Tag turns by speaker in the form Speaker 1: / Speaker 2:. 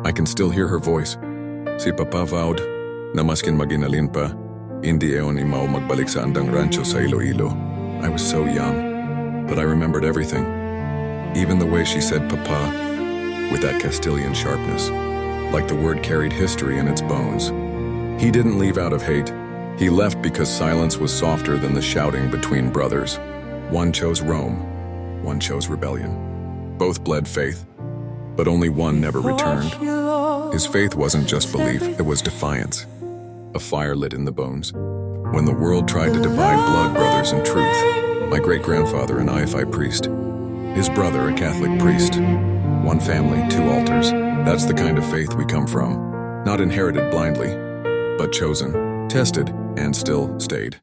Speaker 1: I can still hear her voice. Si Papa vowed na maskin maginalin pa, hindi eon imaw magbalik sa andang rancho sa Iloilo. I was so young, but I remembered everything. Even the way she said Papa, with that Castilian sharpness, like the word carried history in its bones. He didn't leave out of hate. He left because silence was softer than the shouting between brothers. One chose Rome, one chose rebellion. Both bled faith, but only one never returned. His faith wasn't just belief, it was defiance. A fire lit in the bones. When the world tried to divide blood brothers and truth, my great-grandfather an IFI priest, his brother a Catholic priest. One family, two altars. That's the kind of faith we come from. Not inherited blindly, but chosen, tested, and still stayed.